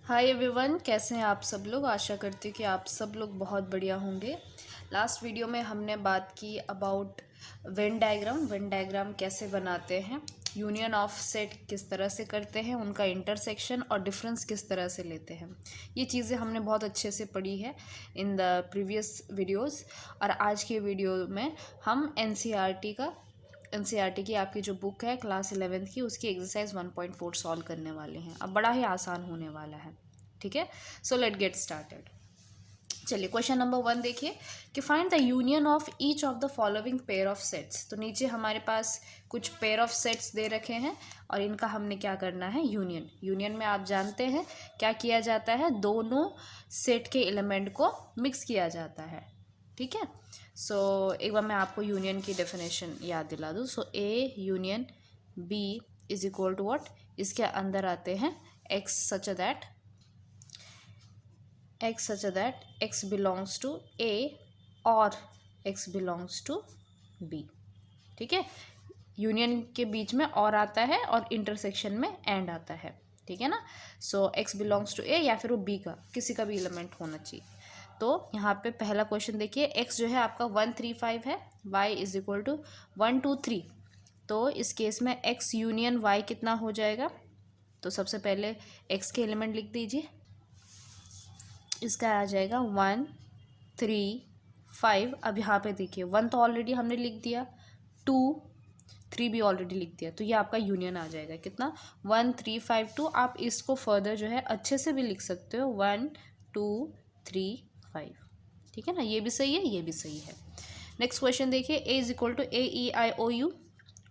Hi everyone, कैसे हैं आप सब लोग। आशा करती हूँ कि आप सब लोग बहुत बढ़िया होंगे। लास्ट वीडियो में हमने बात की अबाउट वेन डायग्राम कैसे बनाते हैं, यूनियन ऑफ सेट किस तरह से करते हैं, उनका इंटरसेक्शन और डिफरेंस किस तरह से लेते हैं। ये चीज़ें हमने बहुत अच्छे से पढ़ी है इन द प्रीवियस वीडियोज़। और आज के वीडियो में हम एनसीईआरटी की आपकी जो बुक है क्लास 11th की, उसकी एक्सरसाइज 1.4 सॉल्व करने वाले हैं। अब बड़ा ही आसान होने वाला है, ठीक है। So let get started. चलिए क्वेश्चन नंबर 1 देखिए कि find the union of each of the following pair of sets. तो नीचे हमारे पास कुछ पेयर ऑफ सेट्स दे रखे हैं और इनका हमने क्या करना है, यूनियन में आप जानते हैं क्या किया जाता है, दोनों सेट के एलिमेंट को मिक्स किया जाता है, ठीक है। सो एक बार मैं आपको यूनियन की डेफिनेशन याद दिला दूँ। So A union B is equal to what, इसके अंदर आते हैं x such that x belongs to a और x बिलोंग्स टू b, ठीक है। यूनियन के बीच में और आता है और इंटरसेक्शन में एंड आता है, ठीक है ना। सो x बिलोंग्स टू a या फिर वो b का किसी का भी एलिमेंट होना चाहिए। तो यहाँ पे पहला क्वेश्चन देखिए, x जो है आपका 135 है, y इज इक्वल टू 123। तो इस केस में x यूनियन y कितना हो जाएगा। तो सबसे पहले x के एलिमेंट लिख दीजिए, इसका आ जाएगा 1 3 5। अब यहाँ पे देखिए 1 तो ऑलरेडी हमने लिख दिया, 2 3 भी ऑलरेडी लिख दिया, तो ये आपका यूनियन आ जाएगा कितना 1 3 5 2। आप इसको फर्दर जो है अच्छे से भी लिख सकते हो 1 2 3 5, ठीक है ना। ये भी सही है, ये भी सही है। नेक्स्ट क्वेश्चन देखिए, A is equal to A E I O U,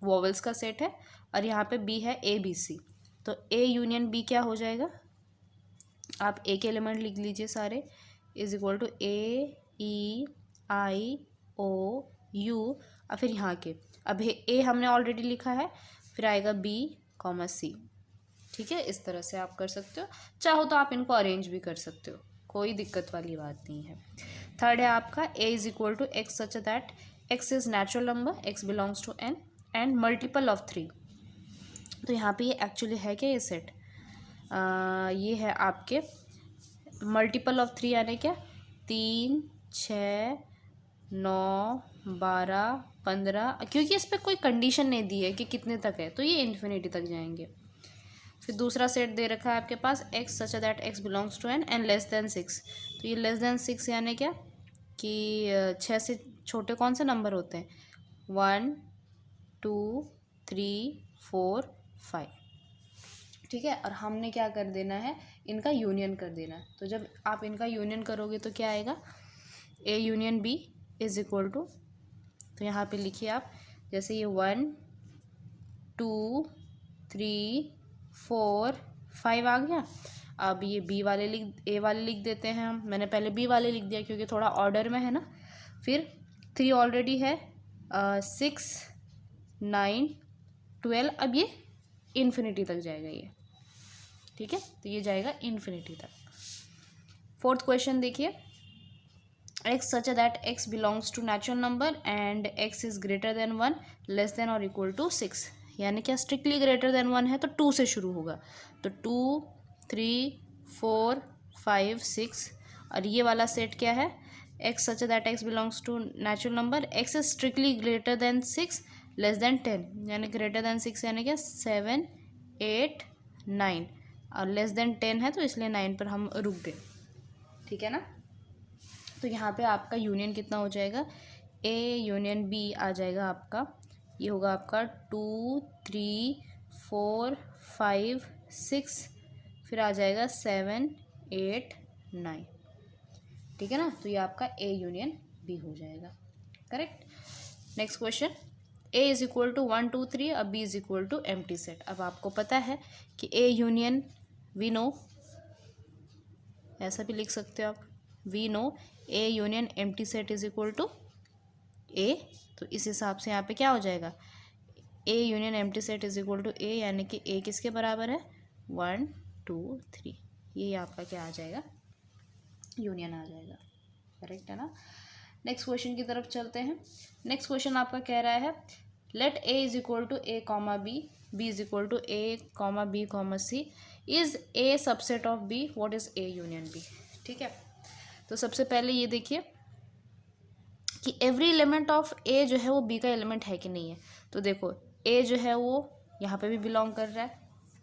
vowels का सेट है, और यहाँ पे बी है ए बी सी। तो ए यूनियन बी क्या हो जाएगा, आप ए के एलिमेंट लिख लीजिए सारे, is equal to A E I O U. और फिर यहाँ के अब ए हमने ऑलरेडी लिखा है, फिर आएगा बी कॉमा सी, ठीक है। इस तरह से आप कर सकते हो, चाहो तो आप इनको अरेंज भी कर सकते हो, कोई दिक्कत वाली बात नहीं है। थर्ड है आपका A is equal to x such that x is natural number, x belongs to N and multiple of 3। तो यहाँ पे ये एक्चुअली है क्या, ये सेट ये है आपके मल्टीपल ऑफ 3, यानी क्या 3 6 9 12 15, क्योंकि इस पर कोई कंडीशन नहीं दी है कि कितने तक है, तो ये इन्फिनिटी तक जाएंगे। फिर दूसरा सेट दे रखा है आपके पास x such that x belongs to N less than 6। तो ये लेस देन 6 यानी क्या कि 6 से छोटे कौन से नंबर होते हैं, 1 2 3 4 5, ठीक है। और हमने क्या कर देना है, इनका यूनियन कर देना है। तो जब आप इनका यूनियन करोगे तो क्या आएगा, A union B is equal to, तो यहाँ पे लिखिए आप, जैसे ये 1 2 3 4 5 आ गया। अब ये बी वाले ए वाले लिख देते हैं हम, मैंने पहले बी वाले लिख दिया क्योंकि थोड़ा ऑर्डर में है ना। फिर 3 ऑलरेडी है, 6 9 12, अब ये इन्फिनिटी तक जाएगा ये, ठीक है। तो ये जाएगा इन्फिनिटी तक। फोर्थ क्वेश्चन देखिए, x such that x belongs to natural number and x is greater than 1 less than और इक्वल टू 6, यानी क्या स्ट्रिक्टली ग्रेटर देन 1 है तो 2 से शुरू होगा। तो 2 3 4 5 6, और ये वाला सेट क्या है, x such that x belongs to natural number, x is strictly greater than 6 less than 10, यानी ग्रेटर देन 6 यानी क्या 7 8 9, और लेस देन 10 है तो इसलिए 9 पर हम रुक गए, ठीक है ना। तो यहाँ पे आपका यूनियन कितना हो जाएगा, ए यूनियन बी आ जाएगा आपका, ये होगा आपका 2 3 4 5 6, फिर आ जाएगा 7 8 9, ठीक है ना। तो ये आपका ए यूनियन बी हो जाएगा, correct. Next question, A is equal to 1 2 3, अब B is equal to empty set. अब आपको पता है कि ए यूनियन वी नो, ऐसा भी लिख सकते हो आप, we know A union empty set is equal to A. तो इस हिसाब से यहाँ पे क्या हो जाएगा, A union empty set is equal to A, यानी कि ए किसके बराबर है 1 2 3, ये आपका क्या आ जाएगा, यूनियन आ जाएगा, करेक्ट है ना। नेक्स्ट क्वेश्चन की तरफ चलते हैं। नेक्स्ट क्वेश्चन आपका कह रहा है, let A is equal to A comma B, B is equal to A comma B comma C is a subset of B, what is A union B. ठीक है, तो सबसे पहले ये देखिए कि एवरी एलिमेंट ऑफ ए जो है वो बी का एलिमेंट है कि नहीं है। तो देखो ए जो है वो यहाँ पे भी बिलोंग कर रहा है,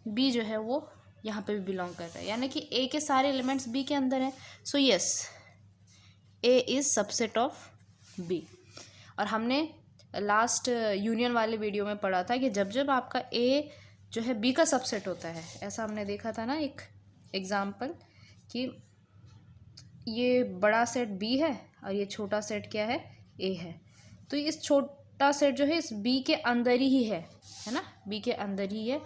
बी जो है वो यहाँ पे भी बिलोंग कर रहा है, यानी कि ए के सारे एलिमेंट्स बी के अंदर हैं। So yes, A is subset of B. और हमने लास्ट यूनियन वाले वीडियो में पढ़ा था कि जब जब आपका ए जो है बी का सबसेट होता है, ऐसा हमने देखा था ना एक एग्जाम्पल, कि ये बड़ा सेट बी है और ये छोटा सेट क्या है, ए है। तो इस छोटा सेट जो है इस बी के अंदर ही है ना, बी के अंदर ही है।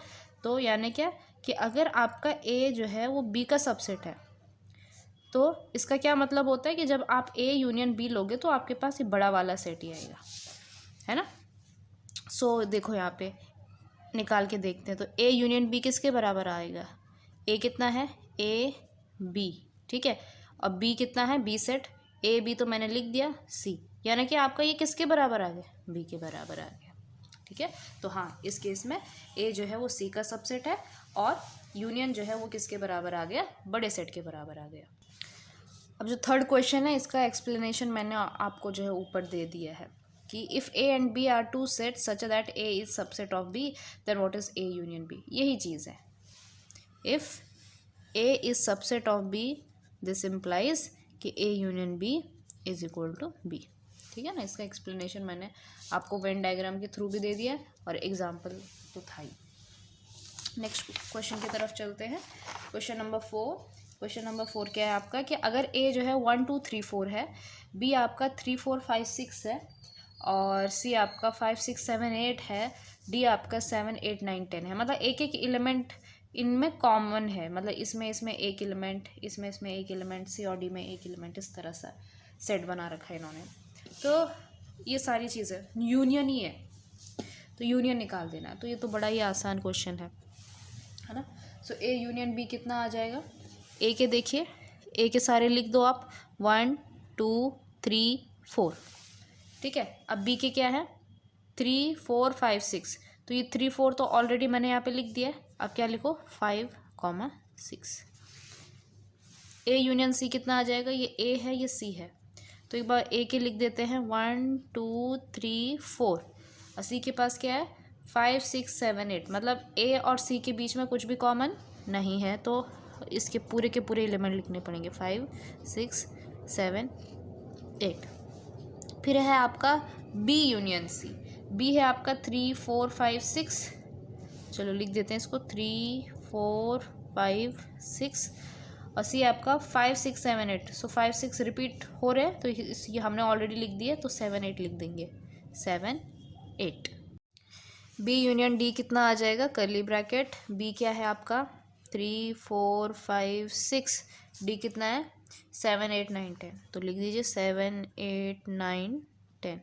तो यानी क्या कि अगर आपका ए जो है वो बी का सबसेट है, तो इसका क्या मतलब होता है कि जब आप ए यूनियन बी लोगे तो आपके पास ये बड़ा वाला सेट ही आएगा, है ना। सो देखो यहाँ पे निकाल के देखते हैं, तो ए यूनियन बी किसके बराबर आएगा, ए कितना है, ए बी, ठीक है। अब बी कितना है, बी सेट, ए बी तो मैंने लिख दिया सी, यानी कि आपका ये किसके बराबर आ गया, बी के बराबर आ गया। ठीक है, तो हाँ इस केस में ए जो है वो सी का सबसेट है और यूनियन जो है वो किसके बराबर आ गया, बड़े सेट के बराबर आ गया। अब जो थर्ड क्वेश्चन है इसका एक्सप्लेनेशन मैंने आपको जो है ऊपर दे दिया है कि if A and B are two sets such that A is subset of B then what is A union B. यही चीज़ है, if A is subset of B this implies कि A union B is equal to B. ठीक है ना, इसका explanation मैंने आपको वेन डायग्राम के थ्रू भी दे दिया और एग्जाम्पल तो था ही। नेक्स्ट क्वेश्चन की तरफ चलते हैं। Question number 4। क्वेश्चन नंबर 4 क्या है आपका कि अगर ए जो है 1 2 3 4 है, बी आपका 3 4 5 6 है और सी आपका 5 6 7 8 है, डी आपका 7 8 9 10 है। मतलब एक एक एलिमेंट इनमें कॉमन है, मतलब इसमें एक एलिमेंट, इसमें एक एलिमेंट, सी और डी में एक एलिमेंट, इस तरह सा सेट बना रखा है इन्होंने। तो ये सारी चीज़ें यूनियन ही है, तो यूनियन निकाल देना। तो ये तो बड़ा ही आसान क्वेश्चन है ना। सो ए यूनियन बी कितना आ जाएगा, ए के देखिए, ए के सारे लिख दो आप, 1 2 3 4। ठीक है, अब बी के क्या है, 3 4 5 6। तो ये 3 4 तो ऑलरेडी मैंने यहाँ पे लिख दिया है, अब क्या लिखो 5 6। ए यूनियन सी कितना आ जाएगा, ये ए है ये सी है, तो एक बार ए के लिख देते हैं 1 2 3 4 और सी के पास क्या है 5 6 7 8। मतलब ए और सी के बीच में कुछ भी कॉमन नहीं है, तो इसके पूरे के पूरे एलिमेंट लिखने पड़ेंगे 5 6 7 8। फिर है आपका बी यूनियन सी, बी है आपका 3 4 5 6। चलो लिख देते हैं इसको 3 4 5 6 और सी आपका 5 6 7 8। सो 5 6 रिपीट हो रहे हैं, तो ये हमने ऑलरेडी लिख दिए, तो 7 8 लिख देंगे, 7 8। बी यूनियन डी कितना आ जाएगा, कर्ली ब्रैकेट, बी क्या है आपका 3 4 5 6, डी कितना है 7 8 9 10। तो लिख दीजिए 7 8 9 10।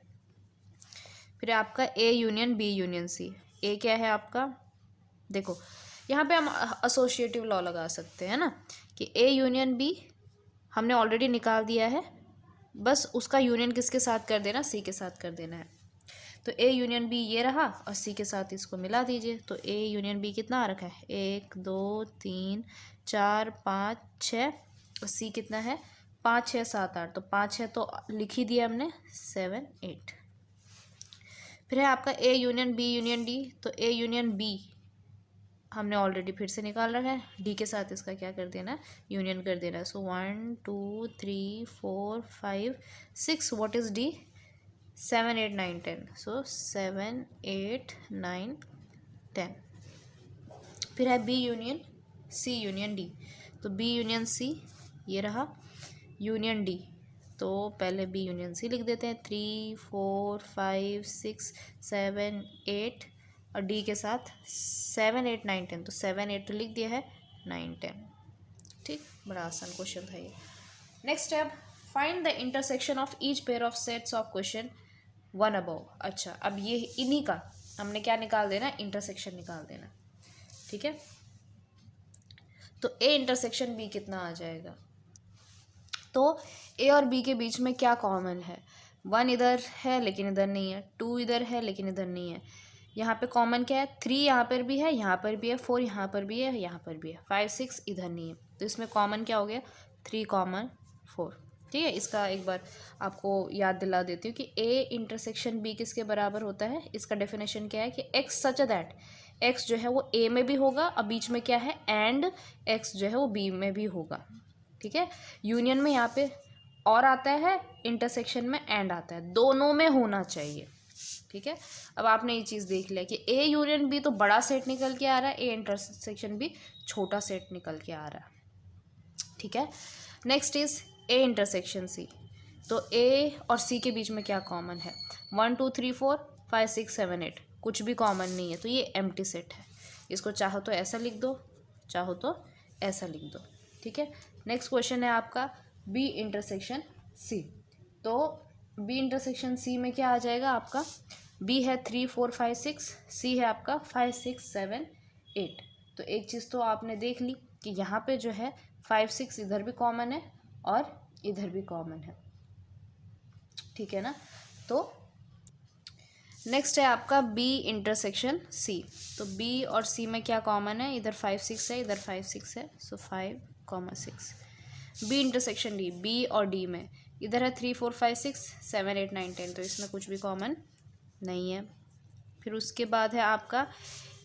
फिर आपका A union B union C, A क्या है आपका, देखो यहाँ पे हम एसोसिएटिव लॉ लगा सकते हैं ना कि ए यूनियन बी हमने ऑलरेडी निकाल दिया है, बस उसका यूनियन किसके साथ कर देना, सी के साथ कर देना है। तो ए यूनियन बी ये रहा और सी के साथ इसको मिला दीजिए, तो ए यूनियन बी कितना आ रखा है 1 2 3 4 5 6 और सी कितना है 5 6 7 8। तो 5 6 तो लिख ही दिया हमने, 7 8। फिर है आपका A union B union D, तो ए यूनियन बी हमने ऑलरेडी फिर से निकाल रखा है, डी के साथ इसका क्या कर देना है, यूनियन कर देना है। So 1 2 3 4 5 6, what is D 7 8 9 10। So 7 8 9 10। फिर है B union C union D, तो बी यूनियन सी ये रहा, यूनियन डी, तो पहले बी यूनियन सी लिख देते हैं, 3 4 5 6 7 8 और डी के साथ 7 8 9 10। तो 7 8 तो लिख दिया है, 9 10। ठीक, बड़ा आसान क्वेश्चन था ये। Next step, find the intersection of each pair of sets of question 1 above. अच्छा, अब ये इन्हीं का हमने क्या निकाल देना, इंटरसेक्शन निकाल देना। ठीक है, तो ए इंटरसेक्शन बी कितना आ जाएगा, तो ए और बी के बीच में क्या कॉमन है, 1 इधर है लेकिन इधर नहीं है, 2 इधर है लेकिन इधर नहीं है, यहाँ पे कॉमन क्या है, 3 यहाँ पर भी है, यहाँ पर भी है, 4 यहाँ पर भी है, यहाँ पर भी है, 5 6 इधर नहीं है, तो इसमें कॉमन क्या हो गया, 3 कॉमन 4। ठीक है, इसका एक बार आपको याद दिला देती हूँ कि ए इंटरसेक्शन बी किसके बराबर होता है। इसका डेफिनेशन क्या है कि एक्स सच दैट, एक्स जो है वो ए में भी होगा और बीच में क्या है एंड एक्स जो है वो बी में भी होगा। ठीक है, यूनियन में यहाँ पे और आता है, इंटरसेक्शन में एंड आता है, दोनों में होना चाहिए। ठीक है, अब आपने ये चीज़ देख लिया कि ए यूनियन बी तो बड़ा सेट निकल के आ रहा है, ए इंटरसेक्शन बी छोटा सेट निकल के आ रहा है। ठीक है, next is A intersection C. तो ए और सी के बीच में क्या कॉमन है, 1 2 3 4 5 6 7 8, कुछ भी कॉमन नहीं है, तो ये एम्प्टी सेट है। इसको चाहो तो ऐसा लिख दो, चाहो तो ऐसा लिख दो। ठीक है, नेक्स्ट क्वेश्चन है आपका बी इंटरसेक्शन सी। तो बी इंटरसेक्शन सी में क्या आ जाएगा आपका, बी है 3 4 5 6, सी है आपका 5 6 7 8। तो एक चीज़ तो आपने देख ली कि यहाँ पे जो है 5 6 इधर भी कॉमन है और इधर भी कॉमन है। ठीक है ना, तो नेक्स्ट है आपका बी इंटरसेक्शन सी। तो बी और सी में क्या कॉमन है, इधर 5 6 है, इधर 5 6 है, सो 5 6। बी इंटरसेक्शन डी, बी और डी में इधर है 3 4 5 6 7 8 9 10, तो इसमें कुछ भी कॉमन नहीं है। फिर उसके बाद है आपका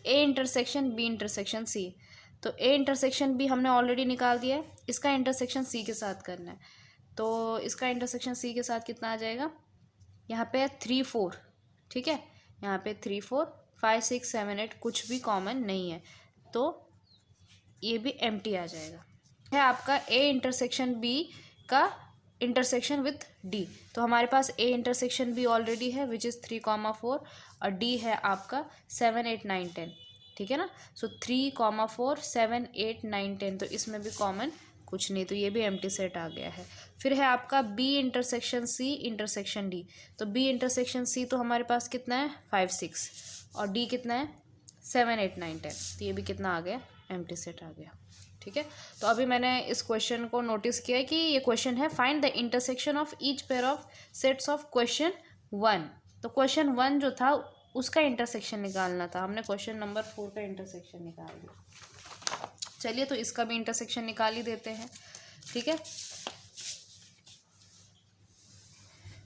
A intersection B intersection C. तो ए इंटरसेक्शन बी हमने ऑलरेडी निकाल दिया है, इसका इंटरसेक्शन सी के साथ करना है। तो इसका इंटरसेक्शन सी के साथ कितना आ जाएगा, यहाँ पे 3 4, ठीक है, यहाँ पे 3 4 5 6 7 8 कुछ भी कॉमन नहीं है, तो ये भी एम्प्टी आ जाएगा। है आपका ए इंटरसेक्शन बी का इंटरसेक्शन विथ डी। तो हमारे पास ए इंटरसेक्शन बी ऑलरेडी है विच इज़ 3 4 और डी है आपका 7 8 9 10। ठीक है ना, सो 3 4 7 8 9 10, तो इसमें भी कॉमन कुछ नहीं, तो ये भी एम्प्टी सेट आ गया है। फिर है आपका B intersection C intersection D. तो बी इंटरसेक्शन सी तो हमारे पास कितना है 5 6 और डी कितना है 7 8 9 10, तो ये भी कितना आ गया, एम्प्टी सेट आ गया। ठीक है, तो अभी मैंने इस क्वेश्चन को नोटिस किया है कि ये क्वेश्चन है find the intersection of each pair of sets of question 1। तो क्वेश्चन 1 जो था उसका इंटरसेक्शन निकालना था, हमने क्वेश्चन नंबर 4 का इंटरसेक्शन निकाल दिया। चलिए, तो इसका भी इंटरसेक्शन निकाल ही देते हैं। ठीक है,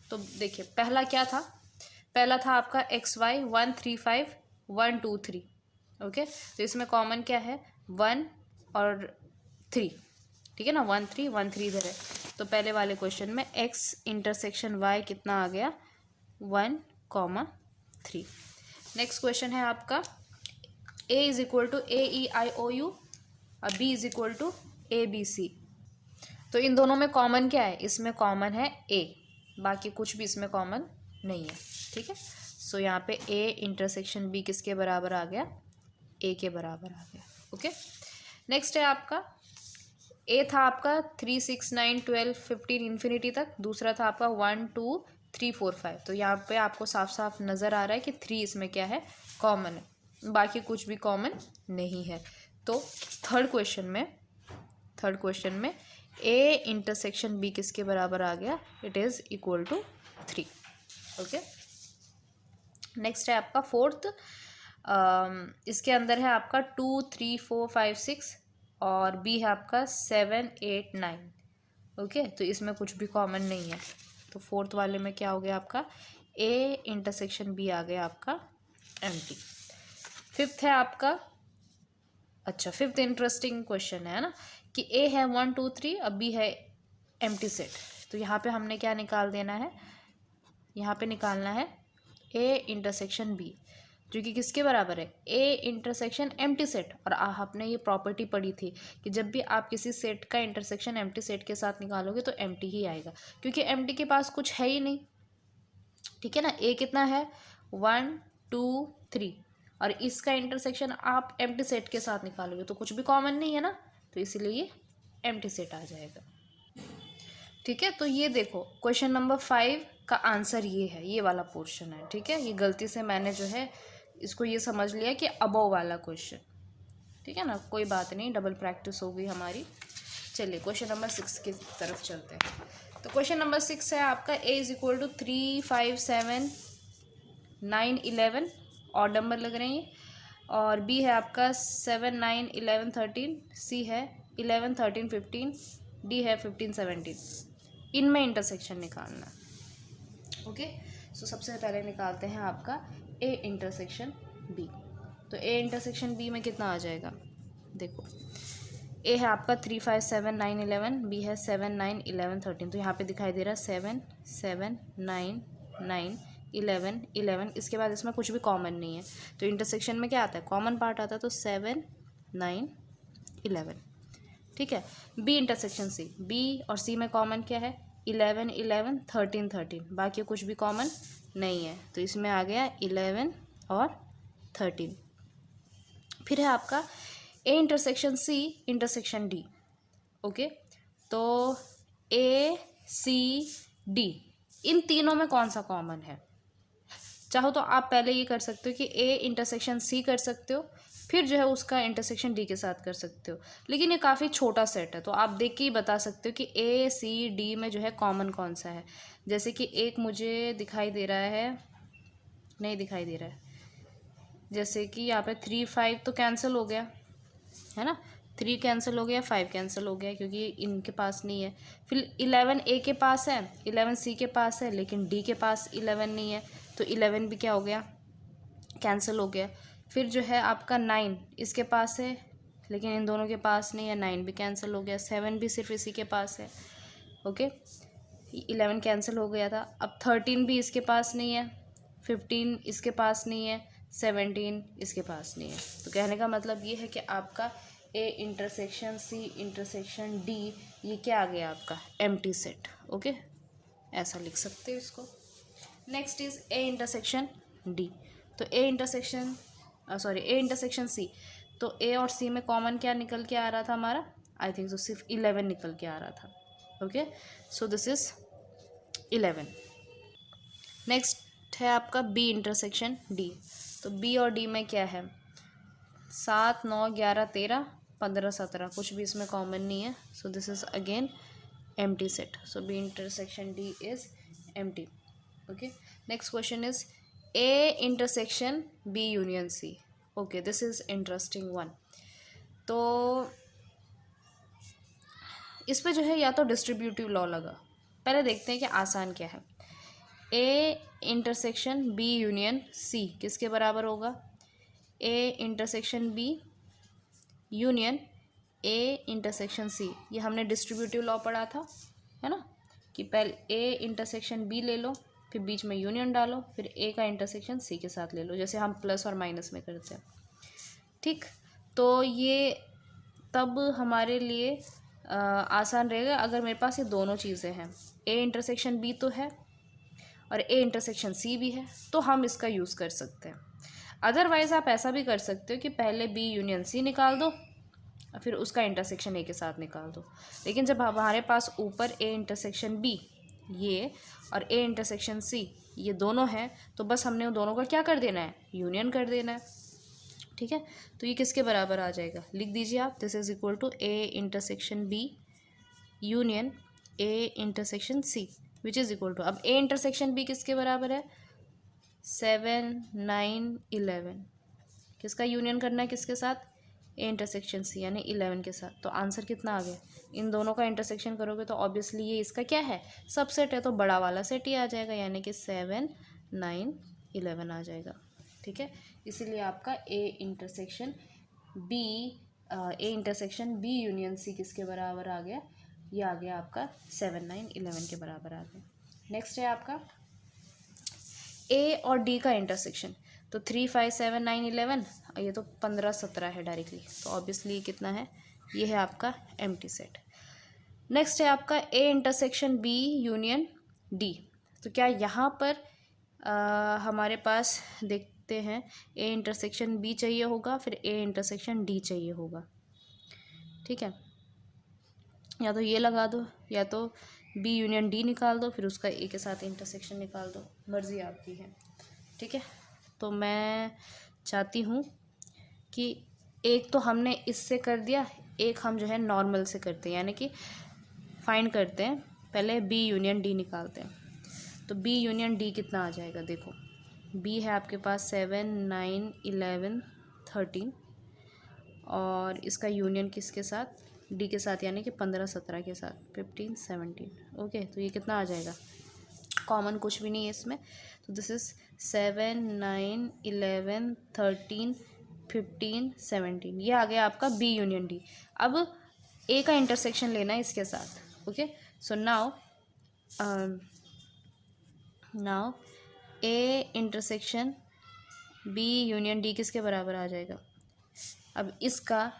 तो देखिए पहला क्या था, पहला था आपका एक्स वाई 1 3 5 1 2 3। ओके, तो इसमें कॉमन क्या है 1 और 3। ठीक है ना, 1 3 1 3 इधर है, तो पहले वाले क्वेश्चन में एक्स इंटरसेक्शन वाई कितना आ गया 1 3। नेक्स्ट क्वेश्चन है आपका a is equal to A E I O U और b is equal to A B C. तो इन दोनों में कॉमन क्या है, इसमें कॉमन है a, बाकी कुछ भी इसमें कॉमन नहीं है। ठीक है, सो यहाँ पे a इंटरसेक्शन b किसके बराबर आ गया, a के बराबर आ गया। ओके, नेक्स्ट है आपका ए था आपका 3 6 9 12 15 इन्फिनिटी तक, दूसरा था आपका 1 2 3 4 5। तो यहाँ पे आपको साफ साफ नज़र आ रहा है कि 3 इसमें क्या है कॉमन है, बाकी कुछ भी कॉमन नहीं है। तो थर्ड क्वेश्चन में ए इंटरसेक्शन बी किसके बराबर आ गया, it is equal to 3। Okay, next है आपका फोर्थ, इसके अंदर है आपका 2 3 4 5 6 और बी है आपका 7 8 9। ओके, तो इसमें कुछ भी कॉमन नहीं है, तो फोर्थ वाले में क्या हो गया आपका ए इंटरसेक्शन बी आ गया आपका एम्प्टी। फिफ्थ है आपका, अच्छा फिफ्थ इंटरेस्टिंग क्वेश्चन है ना कि ए है 1 2 3 और बी है एम्प्टी सेट। तो यहाँ पे हमने क्या निकाल देना है, यहाँ पे निकालना है ए इंटरसेक्शन बी जो कि किसके बराबर है, ए इंटरसेक्शन एम्प्टी सेट। और आपने ये प्रॉपर्टी पढ़ी थी कि जब भी आप किसी सेट का इंटरसेक्शन एम्प्टी सेट के साथ निकालोगे तो एम्प्टी ही आएगा, क्योंकि एम्प्टी के पास कुछ है ही नहीं। ठीक है ना, ए कितना है 1 2 3 और इसका इंटरसेक्शन आप एम्प्टी सेट के साथ निकालोगे तो कुछ भी कॉमन नहीं है ना, तो इसीलिए ये एम्प्टी सेट आ जाएगा। ठीक है, तो ये देखो क्वेश्चन नंबर 5 का आंसर ये है, ये वाला पोर्शन है। ठीक है, ये गलती से मैंने जो है इसको ये समझ लिया कि अबव वाला क्वेश्चन। ठीक है ना, कोई बात नहीं, डबल प्रैक्टिस हो गई हमारी। चलिए क्वेश्चन नंबर 6 की तरफ चलते हैं। तो क्वेश्चन नंबर 6 है आपका A is equal to 3 5 7 9 11 odd number लग रहे हैं ये। और बी है आपका 7, 9, 11, 13, सी है 11, 13, 15, डी है 15, 17। इनमें इंटरसेक्शन निकालना। ओके, सो सबसे पहले निकालते हैं आपका ए इंटरसेक्शन बी। तो ए इंटरसेक्शन बी में कितना आ जाएगा, देखो ए है आपका 3, 5, 7, 9, 11, बी है 7, 9, 11, 13। तो यहाँ पे दिखाई दे रहा है 7, 7, 9, 9, 11, 11। इसके बाद इसमें कुछ भी कॉमन नहीं है, तो इंटरसेक्शन में क्या आता है, कॉमन पार्ट आता है, तो 7, 9, 11। ठीक है। बी इंटरसेक्शन सी, बी और सी में कॉमन क्या है, 11, 11, 13, 13। बाकी कुछ भी कॉमन नहीं है, तो इसमें आ गया 11 और 13। फिर है आपका A intersection C intersection D. Okay, तो ए सी डी, इन तीनों में कौन सा कॉमन है। चाहो तो आप पहले ये कर सकते हो कि ए इंटरसेक्शन सी कर सकते हो, फिर जो है उसका इंटरसेक्शन डी के साथ कर सकते हो, लेकिन ये काफ़ी छोटा सेट है, तो आप देख के ही बता सकते हो कि ए सी डी में जो है कॉमन कौन सा है। जैसे कि एक मुझे दिखाई दे रहा है, नहीं दिखाई दे रहा है, जैसे कि यहाँ पे 3, 5 तो कैंसिल हो गया है ना, 3 कैंसिल हो गया, 5 कैंसिल हो गया क्योंकि इनके पास नहीं है। फिर 11 ए के पास है, 11 सी के पास है, लेकिन डी के पास 11 नहीं है, तो 11 भी क्या हो गया, कैंसिल हो गया। फिर जो है आपका 9 इसके पास है, लेकिन इन दोनों के पास नहीं है, 9 भी कैंसिल हो गया। 7 भी सिर्फ इसी के पास है। ओके, 11 कैंसिल हो गया था। अब 13 भी इसके पास नहीं है, 15 इसके पास नहीं है, 17 इसके पास नहीं है। तो कहने का मतलब ये है कि आपका A intersection C intersection D, ये क्या आ गया आपका, एम्प्टी सेट। ओके, ऐसा लिख सकते हो इसको। Next is A intersection D. तो ए इंटरसेक्शन सी, तो ए और सी में कॉमन क्या निकल के आ रहा था हमारा, आई थिंक सो सिर्फ 11 निकल के आ रहा था। Okay, so this is 11। Next है आपका बी इंटरसेक्शन डी। तो बी और डी में क्या है, 7, 9, 11, 13, 15, 17, कुछ भी इसमें कॉमन नहीं है, so this is again empty set. So B intersection D is empty. Okay, next question is A intersection B union C. Okay, this is interesting one. तो इस पे जो है या तो डिस्ट्रीब्यूटिव लॉ लगा, पहले देखते हैं कि आसान क्या है। A intersection B union C किसके बराबर होगा, A intersection B union A intersection C. ये हमने डिस्ट्रीब्यूटिव लॉ पढ़ा था, है ना, कि पहले ए इंटरसेक्शन बी ले लो, फिर बीच में यूनियन डालो, फिर ए का इंटरसेक्शन सी के साथ ले लो, जैसे हम प्लस और माइनस में करते हैं। ठीक, तो ये तब हमारे लिए आसान रहेगा अगर मेरे पास ये दोनों चीज़ें हैं, ए इंटरसेक्शन बी तो है और ए इंटरसेक्शन सी भी है, तो हम इसका यूज़ कर सकते हैं। अदरवाइज़ आप ऐसा भी कर सकते हो कि पहले बी यूनियन सी निकाल दो, फिर उसका इंटरसेक्शन ए के साथ निकाल दो। लेकिन जब हमारे पास ऊपर ए इंटरसेक्शन बी ये और ए इंटरसेक्शन सी ये दोनों हैं, तो बस हमने उन दोनों का क्या कर देना है, यूनियन कर देना है। ठीक है, तो ये किसके बराबर आ जाएगा, लिख दीजिए आप, this is equal to A intersection B union A intersection C, which is equal to, अब ए इंटरसेक्शन बी किसके बराबर है, 7, 9, 11। किसका यूनियन करना है किसके साथ, ए इंटरसेक्शन सी यानी 11 के साथ। तो आंसर कितना आ गया, इन दोनों का इंटरसेक्शन करोगे तो ऑब्वियसली ये इसका क्या है, सबसेट है, तो बड़ा वाला सेट ही आ जाएगा, यानी कि 7, 9, 11 आ जाएगा। ठीक है, इसीलिए आपका A intersection B union C किसके बराबर आ गया, ये आ गया आपका 7, 9, 11 के बराबर आ गया। नेक्स्ट है आपका ए और डी का इंटरसेक्शन। तो 3, 5, 7, 9, 11, ये तो 15, 17 है डायरेक्टली, तो ऑब्वियसली कितना है, ये है आपका एम्प्टी सेट। नेक्स्ट है आपका A intersection B union D. तो क्या यहाँ पर हमारे पास देखते हैं ए इंटरसेक्शन बी चाहिए होगा, फिर ए इंटरसेक्शन डी चाहिए होगा। ठीक है, या तो ये लगा दो, या तो बी यूनियन डी निकाल दो, फिर उसका ए के साथ इंटरसेक्शन निकाल दो, मर्ज़ी आपकी है। ठीक है, तो मैं चाहती हूँ कि एक तो हमने इससे कर दिया, एक हम जो है नॉर्मल से करते हैं, यानी कि फाइंड करते हैं, पहले बी यूनियन डी निकालते हैं। तो बी यूनियन डी कितना आ जाएगा, देखो बी है आपके पास 7, 9, 11, 13 और इसका यूनियन किसके साथ, डी के साथ, यानी कि 15, 17 के साथ 15, 17। ओके, तो ये कितना आ जाएगा, कॉमन कुछ भी नहीं है इसमें, तो दिस इज 7, 9, 11, 13, 15, 17। ये आ गया आपका बी यूनियन डी। अब ए का इंटरसेक्शन लेना है इसके साथ। Okay, so now A intersection B union D किसके बराबर आ जाएगा। अब इसका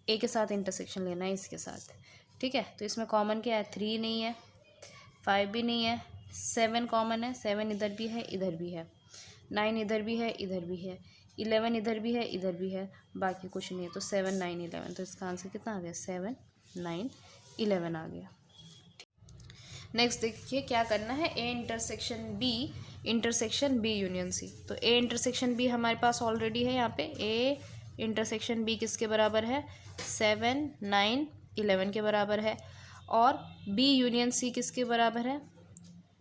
ए के साथ इंटरसेक्शन लेना है इसके साथ, ठीक है। तो इसमें कॉमन क्या है, 3 नहीं है, 5 भी नहीं है, 7 कॉमन है, 7 इधर भी है इधर भी है, 9 इधर भी है इधर भी है, 11 इधर भी है इधर भी है, बाकी कुछ नहीं है। तो 7, 9, 11, तो इसका आंसर कितना आ गया, 7, 9, 11 आ गया। नेक्स्ट देखिए क्या करना है, A intersection B union C. तो ए इंटरसेक्शन बी हमारे पास ऑलरेडी है यहाँ पे, ए इंटरसेक्शन बी किसके बराबर है, 7, 9, 11 के बराबर है। और बी यूनियन सी किसके बराबर है,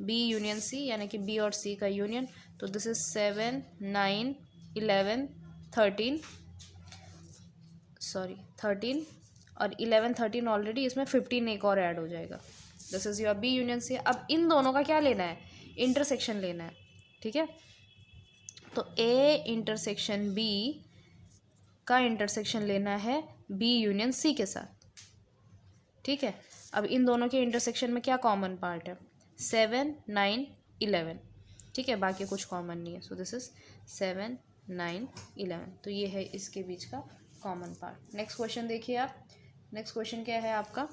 बी यूनियन सी यानी कि बी और सी का यूनियन। तो दिस इज 7, 9, 11, 13 और 11, 13 ऑलरेडी, इसमें 15 एक और ऐड हो जाएगा। This is your B union C. अब इन दोनों का क्या लेना है, इंटरसेक्शन लेना है, ठीक है। तो ए इंटरसेक्शन बी का इंटरसेक्शन लेना है बी यूनियन सी के साथ, ठीक है। अब इन दोनों के इंटरसेक्शन में क्या कॉमन पार्ट है, 7, 9, 11, ठीक है, बाकी कुछ कॉमन नहीं है। सो दिस इज 7, 9, 11, तो ये है इसके बीच का कॉमन पार्ट। नेक्स्ट क्वेश्चन देखिए आप, नेक्स्ट क्वेश्चन क्या है आपका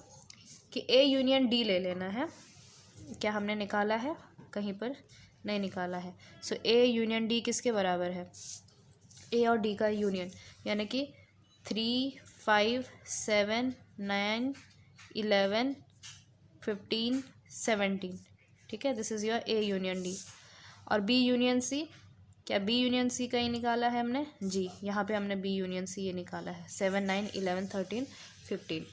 कि ए यूनियन डी ले लेना है। क्या हमने निकाला है, कहीं पर नहीं निकाला है। सो ए यूनियन डी किसके बराबर है, ए और डी का यूनियन, यानी कि 3, 5, 7, 9, 11, 15, 17, ठीक है। This is your A union D. और बी यूनियन सी, क्या बी यूनियन सी का ही निकाला है हमने, जी यहाँ पे हमने बी यूनियन सी ये निकाला है, 7, 9, 11, 13, 15।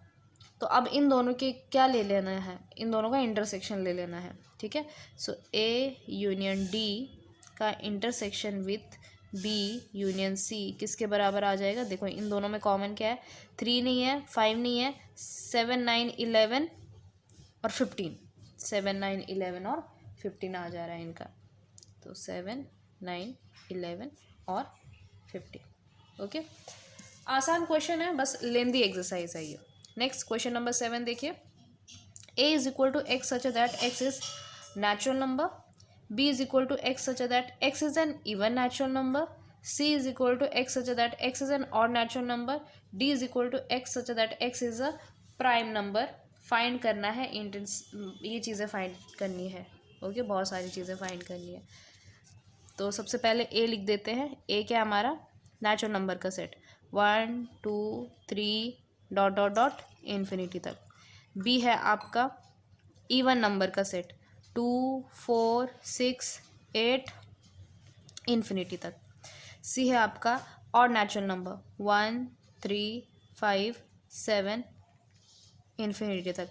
तो अब इन दोनों के क्या ले लेना है, इन दोनों का इंटरसेक्शन ले लेना है, ठीक है। सो ए यूनियन डी का intersection with B union C किसके बराबर आ जाएगा। देखो इन दोनों में कॉमन क्या है, 3 नहीं है, 5 नहीं है, 7, 9, 11 और 15, 7, 9, 11 और 15 आ जा रहा है इनका। तो 7, 9, 11 और 15। ओके, आसान क्वेश्चन है, बस लेंदी एक्सरसाइज है ये। नेक्स्ट क्वेश्चन नंबर 7 देखिए, a is equal to x such that x is natural number, b is equal to x such that x is an even natural number, c is equal to x such that x is an odd natural number, d is equal to x such that x is a prime number. Find करना है, ये चीज़ें find करनी है। Okay, बहुत सारी चीज़ें find करनी है। तो सबसे पहले a लिख देते हैं। a क्या हमारा नेचुरल नंबर का set, 1, 2, 3 dot dot dot infinity तक। b है आपका इवन नंबर का सेट, 2, 4, 6, 8 इन्फिनिटी तक। c है आपका ऑड नेचुरल नंबर, 1, 3, 5, 7 इन्फिनिटी तक।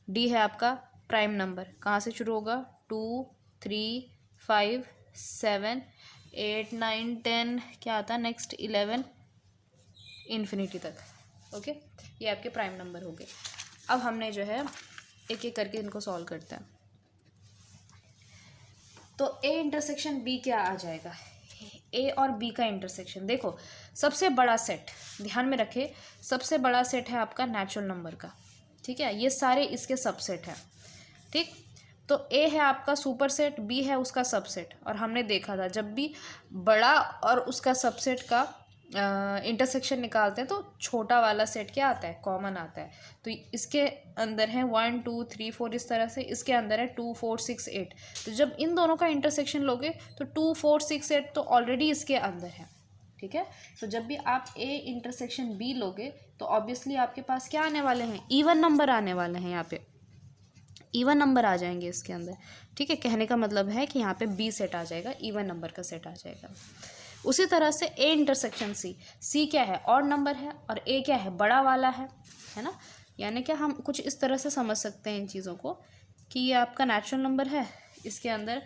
d है आपका प्राइम नंबर, कहाँ से शुरू होगा, 2, 3, 5, 7, 8, 9, 10 क्या आता है नेक्स्ट, 11 इन्फिनिटी तक। ओके, ये आपके प्राइम नंबर हो गए। अब हमने जो है एक एक करके इनको सॉल्व करते हैं। तो ए इंटरसेक्शन बी क्या आ जाएगा, ए और बी का इंटरसेक्शन। देखो सबसे बड़ा सेट ध्यान में रखे, सबसे बड़ा सेट है आपका नेचुरल नंबर का, ठीक है। ये सारे इसके सबसेट हैं, ठीक। तो ए है आपका सुपर सेट, बी है उसका सबसेट। और हमने देखा था जब भी बड़ा और उसका सबसेट का इंटरसेक्शन निकालते हैं तो छोटा वाला सेट क्या आता है, कॉमन आता है। तो इसके अंदर है 1, 2, 3, 4 इस तरह से, इसके अंदर है 2, 4, 6, 8। तो जब इन दोनों का इंटरसेक्शन लोगे तो 2, 4, 6, 8 तो ऑलरेडी इसके अंदर है, ठीक है। तो जब भी आप ए इंटरसेक्शन बी लोगे तो ऑब्वियसली आपके पास क्या आने वाले हैं, इवन नंबर आने वाले हैं, यहाँ पे इवन नंबर आ जाएंगे इसके अंदर, ठीक है। कहने का मतलब है कि यहाँ पे बी सेट आ जाएगा, इवन नंबर का सेट आ जाएगा। उसी तरह से ए इंटरसेक्शन सी, सी क्या है, ऑड नंबर है, और ए क्या है, बड़ा वाला है ना। यानी कि हम कुछ इस तरह से समझ सकते हैं इन चीज़ों को कि ये आपका नेचुरल नंबर है, इसके अंदर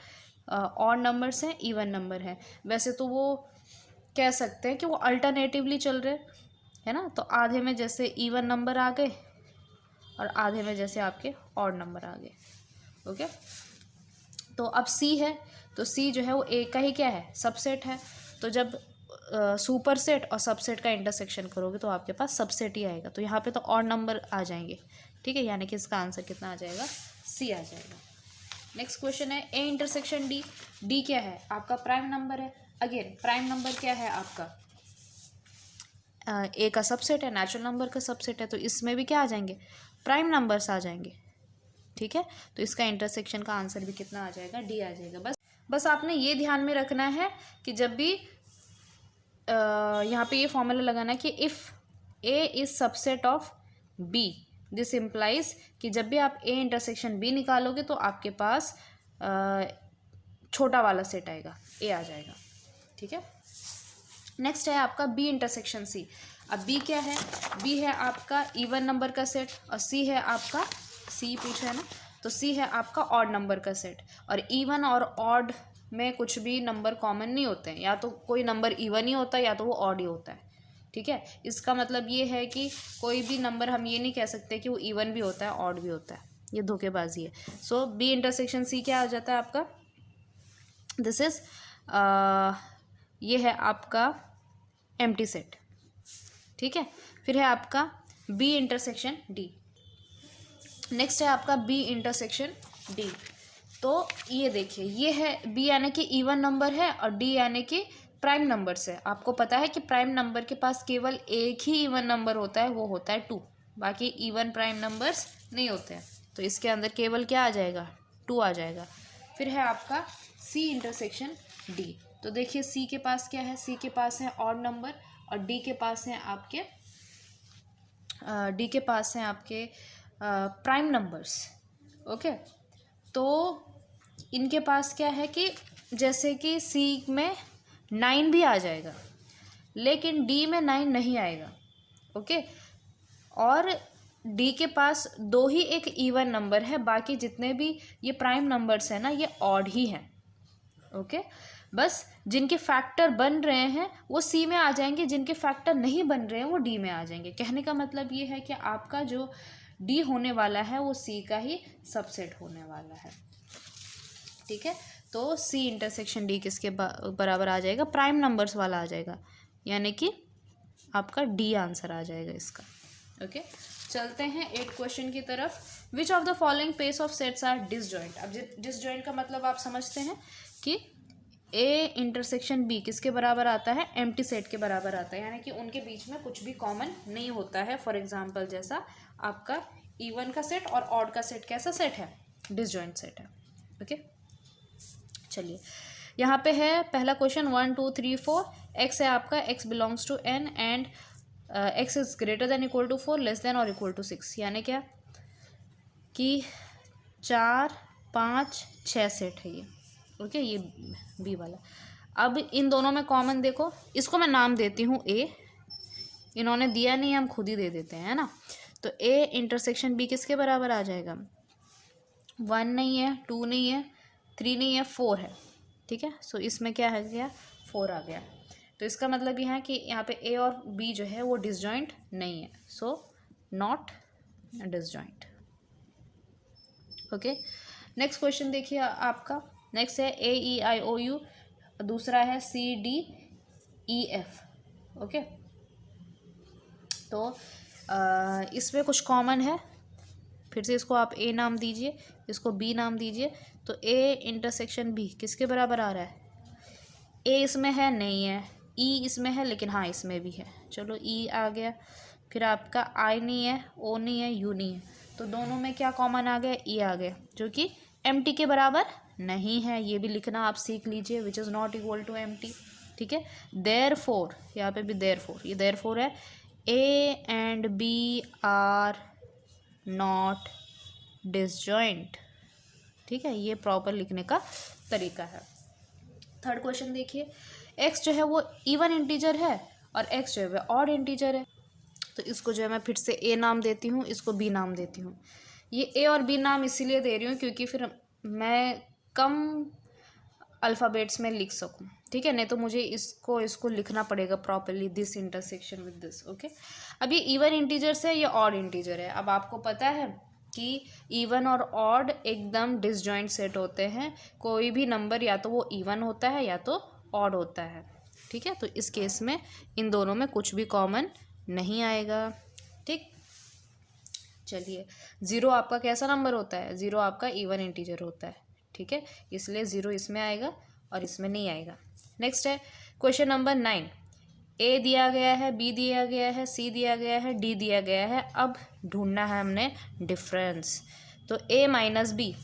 ऑड नंबर्स हैं, इवन नंबर हैं। वैसे तो वो कह सकते हैं कि वो अल्टरनेटिवली चल रहे है ना, तो आधे में जैसे इवन नंबर आ गए और आधे में जैसे आपके ऑड नंबर आ गए। ओके, तो अब सी है, तो सी जो है वो ए का ही क्या है, सबसेट है। तो जब सुपर सेट और सबसेट का इंटरसेक्शन करोगे तो आपके पास सबसेट ही आएगा, तो यहाँ पे तो ऑड नंबर आ जाएंगे। ठीक है, यानी कि इसका आंसर कितना आ जाएगा, सी आ जाएगा। नेक्स्ट क्वेश्चन है ए इंटरसेक्शन डी। डी क्या है, आपका प्राइम नंबर है। अगेन प्राइम नंबर क्या है आपका, ए का सबसेट है, नेचुरल नंबर का सबसेट है, तो इसमें भी क्या आ जाएंगे, प्राइम नंबर्स आ जाएंगे। ठीक है, तो इसका इंटरसेक्शन का आंसर भी कितना आ जाएगा, डी आ जाएगा। बस आपने ये ध्यान में रखना है कि जब भी यहाँ पे ये फॉर्मूला लगाना है कि if A is subset of B, this implies कि जब भी आप ए इंटरसेक्शन बी निकालोगे तो आपके पास छोटा वाला सेट आएगा, ए आ जाएगा। ठीक है, नेक्स्ट है आपका बी इंटरसेक्शन सी। अब बी क्या है, बी है आपका इवन नंबर का सेट और सी है आपका, सी पूछा है ना, तो सी है आपका ऑड नंबर का सेट। और इवन और ऑड में कुछ भी नंबर कॉमन नहीं होते हैं, या तो कोई नंबर इवन ही होता है या तो वो ऑड ही होता है। ठीक है, इसका मतलब ये है कि कोई भी नंबर हम ये नहीं कह सकते कि वो इवन भी होता है ऑड भी होता है, ये धोखेबाजी है। सो बी इंटरसेक्शन सी क्या आ जाता है आपका, दिस इज ये है आपका एम्प्टी सेट। ठीक है, फिर है आपका बी इंटरसेक्शन डी। नेक्स्ट है आपका बी इंटरसेक्शन डी। तो ये देखिए, ये है बी यानी कि इवन नंबर है और डी यानी कि प्राइम नंबर्स है। आपको पता है कि प्राइम नंबर के पास केवल एक ही इवन नंबर होता है, वो होता है 2, बाकी इवन प्राइम नंबर्स नहीं होते हैं। तो इसके अंदर केवल क्या आ जाएगा, 2 आ जाएगा। फिर है आपका सी इंटरसेक्शन डी। तो देखिए सी के पास क्या है, सी के पास है ऑड नंबर और डी के पास है आपके प्राइम नंबर्स। ओके, तो इनके पास क्या है कि जैसे कि सी में 9 भी आ जाएगा लेकिन डी में 9 नहीं आएगा। ओके, और डी के पास 2 ही एक इवन नंबर है, बाकी जितने भी ये प्राइम नंबर्स हैं ना ये ऑड ही हैं। ओके, बस जिनके फैक्टर बन रहे हैं वो सी में आ जाएंगे, जिनके फैक्टर नहीं बन रहे हैं वो डी में आ जाएंगे। कहने का मतलब ये है कि आपका जो डी होने वाला है वो सी का ही सबसेट होने वाला है। ठीक है, तो सी इंटरसेक्शन डी किसके बराबर आ जाएगा, प्राइम नंबर्स वाला आ जाएगा, यानी कि आपका डी आंसर आ जाएगा इसका। ओके, चलते हैं 8 क्वेश्चन की तरफ। Which of the following pairs of sets are disjoint. अब डिसजॉइंट का मतलब आप समझते हैं कि ए इंटरसेक्शन बी किसके बराबर आता है, एम्प्टी सेट के बराबर आता है, यानी कि उनके बीच में कुछ भी कॉमन नहीं होता है। फॉर एग्जाम्पल जैसा आपका इवन का सेट और ऑड का सेट कैसा सेट है, डिसजॉइंट सेट है। ओके, चलिए यहाँ पे है पहला क्वेश्चन 1 2 3 4। एक्स है आपका, x belongs to N and x is greater than equal to 4 less than और इक्वल टू 6, यानी क्या कि 4 5 6 सेट है ये। ओके, ये बी वाला। अब इन दोनों में कॉमन देखो, इसको मैं नाम देती हूँ ए, इन्होंने दिया नहीं हम खुद ही दे देते हैं, है ना। तो ए इंटरसेक्शन बी किसके बराबर आ जाएगा, 1 नहीं है, 2 नहीं है, 3 नहीं है, 4 है। ठीक है, सो इसमें क्या है गया, 4 आ गया। तो इसका मतलब यह है कि यहाँ पे ए और बी जो है वो डिसजॉइंट नहीं है, so not disjoint. Okay, next question देखिए आपका। नेक्स्ट है ए ई आई ओ यू, दूसरा है C D E F. Okay, तो इसमें कुछ कॉमन है, फिर से इसको आप ए नाम दीजिए, इसको बी नाम दीजिए। तो ए इंटरसेक्शन बी किसके बराबर आ रहा है, ए इसमें है नहीं है, ई इसमें है लेकिन हाँ इसमें भी है, चलो ई आ गया। फिर आपका आई नहीं है, ओ नहीं है, यू नहीं है, तो दोनों में क्या कॉमन आ गया, ई आ गया, जो कि एम टी के बराबर नहीं है। ये भी लिखना आप सीख लीजिए, which is not equal to empty. ठीक है, देयरफॉर, यहाँ पे भी देयरफॉर, ये देयरफॉर है A and B are not disjoint. ठीक है, ये प्रॉपर लिखने का तरीका है। थर्ड क्वेश्चन देखिए, एक्स जो है वो इवन इंटीजर है और एक्स जो है वह ऑड इंटीजर है। तो इसको जो है मैं फिर से ए नाम देती हूँ, इसको बी नाम देती हूँ। ये ए और बी नाम इसीलिए दे रही हूँ क्योंकि फिर मैं कम अल्फ़ाबेट्स में लिख सकूँ, ठीक है। नहीं तो मुझे इसको लिखना पड़ेगा properly, this intersection with this, okay. अब ये इवन इंटीजर्स है, ये ऑड इंटीजर है। अब आपको पता है कि इवन और ऑड एकदम डिसजॉइंट सेट होते हैं। कोई भी नंबर या तो वो इवन होता है या तो ऑड होता है, ठीक है। तो इस केस में इन दोनों में कुछ भी कॉमन नहीं आएगा, ठीक। चलिए, ज़ीरो आपका कैसा नंबर होता है? ज़ीरो आपका इवन इंटीजर होता है, ठीक है। इसलिए ज़ीरो इसमें आएगा और इसमें नहीं आएगा। नेक्स्ट है क्वेश्चन नंबर 9। ए दिया गया है, बी दिया गया है, सी दिया गया है, डी दिया गया है। अब ढूंढना है हमने डिफरेंस। तो ए माइनस बी,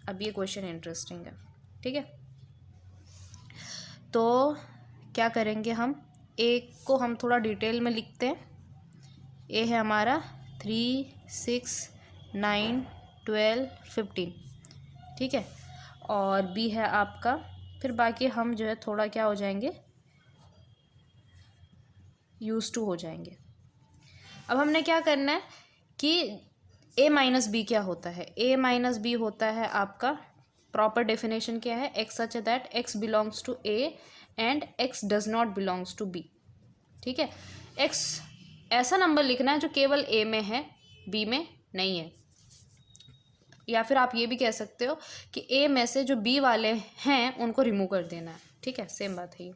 अब ये क्वेश्चन इंटरेस्टिंग है, ठीक है। तो क्या करेंगे हम, ए को हम थोड़ा डिटेल में लिखते हैं। ए है हमारा 3, 6, 9, 12, 15, ठीक है। और बी है आपका, फिर बाकी हम जो है थोड़ा क्या हो जाएंगे, यूज टू हो जाएंगे। अब हमने क्या करना है कि ए माइनस बी क्या होता है? ए माइनस बी होता है आपका, प्रॉपर डेफिनेशन क्या है, x such that x belongs to A and x does not belongs to B, ठीक है। एक्स ऐसा नंबर लिखना है जो केवल ए में है, बी में नहीं है। या फिर आप ये भी कह सकते हो कि ए में से जो बी वाले हैं उनको रिमूव कर देना है, ठीक है। सेम बात है ये।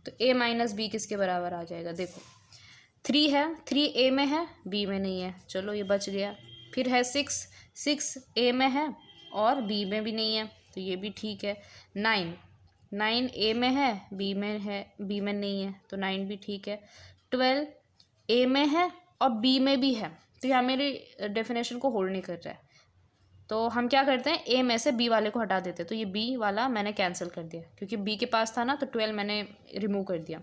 तो ए माइनस बी किसके बराबर आ जाएगा? देखो 3 है, 3 ए में है, बी में नहीं है, चलो ये बच गया। फिर है 6, 6 ए में है और बी में भी नहीं है, तो ये भी ठीक है। 9, 9 ए में है, बी में है, बी में नहीं है, तो 9 भी ठीक है। 12 ए में है और बी में भी है, तो यहाँ मेरी डेफिनेशन को होल्ड नहीं कर रहा है। तो हम क्या करते हैं, ए में से बी वाले को हटा देते हैं। तो ये बी वाला मैंने कैंसिल कर दिया क्योंकि बी के पास था ना, तो 12 मैंने रिमूव कर दिया।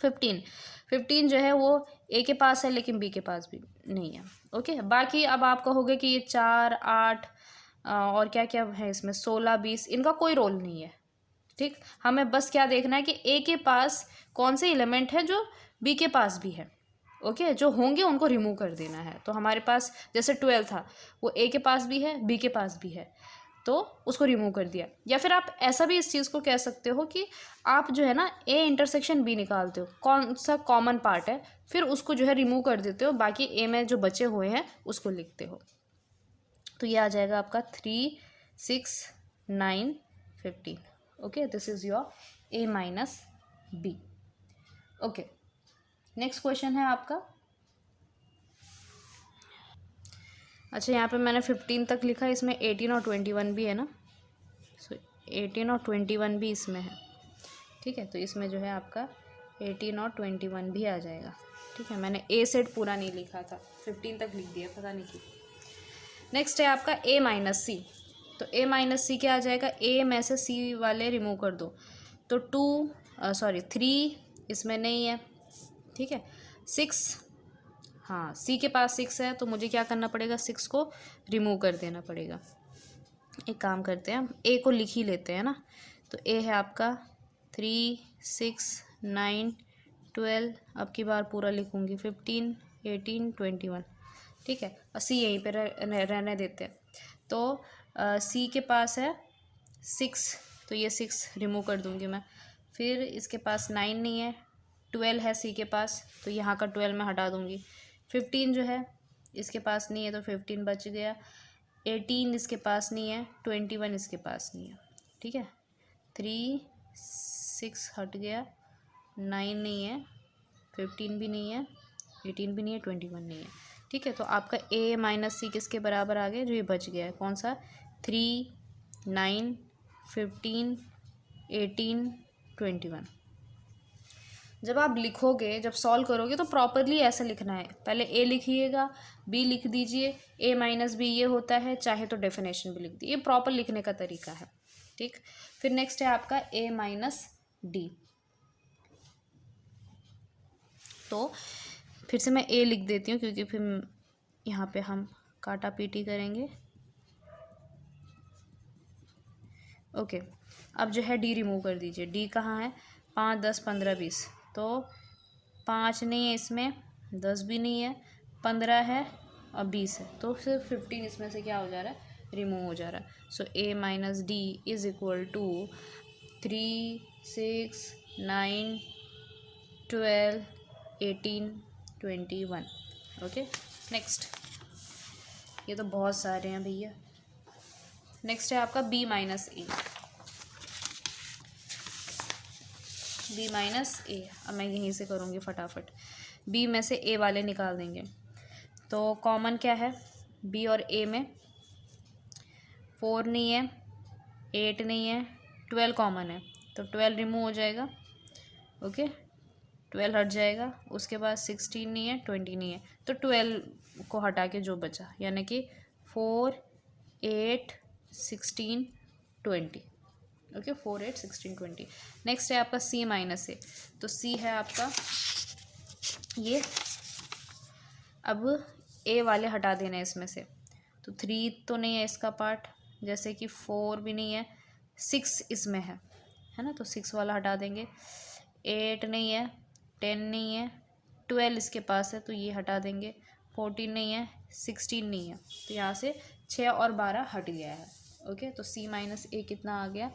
15 जो है वो ए के पास है लेकिन बी के पास भी नहीं है, ओके। बाकी अब आप कहोगे कि ये 4, 8 और क्या क्या है इसमें, 16, 20, इनका कोई रोल नहीं है, ठीक। हमें बस क्या देखना है कि ए के पास कौन से एलिमेंट है जो बी के पास भी है, ओके। जो होंगे उनको रिमूव कर देना है। तो हमारे पास जैसे 12 था, वो ए के पास भी है, बी के पास भी है, तो उसको रिमूव कर दिया। या फिर आप ऐसा भी इस चीज़ को कह सकते हो कि आप जो है ना ए इंटरसेक्शन बी निकालते हो, कौन सा कॉमन पार्ट है, फिर उसको जो है रिमूव कर देते हो, बाकी ए में जो बचे हुए हैं उसको लिखते हो। तो ये आ जाएगा आपका 3, 6, 9, 15, okay. This is your A minus B, okay. Next question है आपका, अच्छा यहाँ पे मैंने 15 तक लिखा है, इसमें 18 और 21 भी है ना, सो 18 और 21 भी इसमें है, ठीक है। तो इसमें जो है आपका 18 और 21 भी आ जाएगा, ठीक है। मैंने ए सेट पूरा नहीं लिखा था, 15 तक लिख दिया, पता नहीं क्यों। नेक्स्ट है आपका ए माइनस सी। तो ए माइनस सी क्या आ जाएगा, ए में से सी वाले रिमूव कर दो, तो 3 इसमें नहीं है, ठीक है। 6, हाँ सी के पास 6 है, तो मुझे क्या करना पड़ेगा, 6 को रिमूव कर देना पड़ेगा। एक काम करते हैं, हम ए को लिख ही लेते हैं ना। तो ए है आपका 3, 6, 9, 12, अब की बार पूरा लिखूँगी, 15, 18, 21, ठीक है। और सी यहीं पे रहने देते हैं। तो सी के पास है 6, तो ये 6 रिमूव कर दूँगी मैं। फिर इसके पास 9 नहीं है, 12 है सी के पास, तो यहाँ का 12 मैं हटा दूँगी। 15 जो है इसके पास नहीं है, तो 15 बच गया। 18 इसके पास नहीं है, 21 इसके पास नहीं है, ठीक है। 3, 6 हट गया, 9 नहीं है, 15 भी नहीं है, 18 भी नहीं है, 21 नहीं है, ठीक है। तो आपका ए माइनस सी किसके बराबर आ गया, जो ये बच गया है, कौन सा, 3, 9, 15, 18, 21। जब आप लिखोगे, जब सॉल्व करोगे तो प्रॉपरली ऐसा लिखना है, पहले ए लिखिएगा, बी लिख दीजिए, ए माइनस बी ये होता है, चाहे तो डेफिनेशन भी लिख दीजिए, ये प्रॉपर लिखने का तरीका है, ठीक। फिर नेक्स्ट है आपका ए माइनस डी। तो फिर से मैं ए लिख देती हूँ क्योंकि फिर यहाँ पे हम काटा पीटी करेंगे, ओके। अब जो है डी रिमूव कर दीजिए। डी कहाँ है, 5, 10, 15, 20, तो 5 नहीं है इसमें, 10 भी नहीं है, 15 है और 20 है, तो सिर्फ 15 इसमें से क्या हो जा रहा है, रिमूव हो जा रहा है। So a minus D is equal to 3, 6, 9, 12, 18, 21। Okay, next. ये तो बहुत सारे हैं भैया। नेक्स्ट है आपका b माइनस ए। b माइनस ए, अब मैं यहीं से करूँगी फटाफट। b में से a वाले निकाल देंगे। तो कॉमन क्या है b और a में? 4 नहीं है, 8 नहीं है, 12 कॉमन है, तो 12 रिमूव हो जाएगा। ओके, 12 हट जाएगा। उसके बाद 16 नहीं है, 20 नहीं है, तो 12 को हटा के जो बचा, यानी कि 4, 8, 16, 20। ओके, 4, 8, 16, 20। नेक्स्ट है आपका c माइनस ए। तो c है आपका ये। अब a वाले हटा देना है इसमें से। तो 3 तो नहीं है इसका पार्ट, जैसे कि 4 भी नहीं है, 6 इसमें है ना, तो 6 वाला हटा देंगे। 8 नहीं है, 10 नहीं है, 12 इसके पास है तो ये हटा देंगे। 14 नहीं है, 16 नहीं है, तो यहाँ से 6 और 12 हट गया है। ओके, तो c माइनस ए कितना आ गया?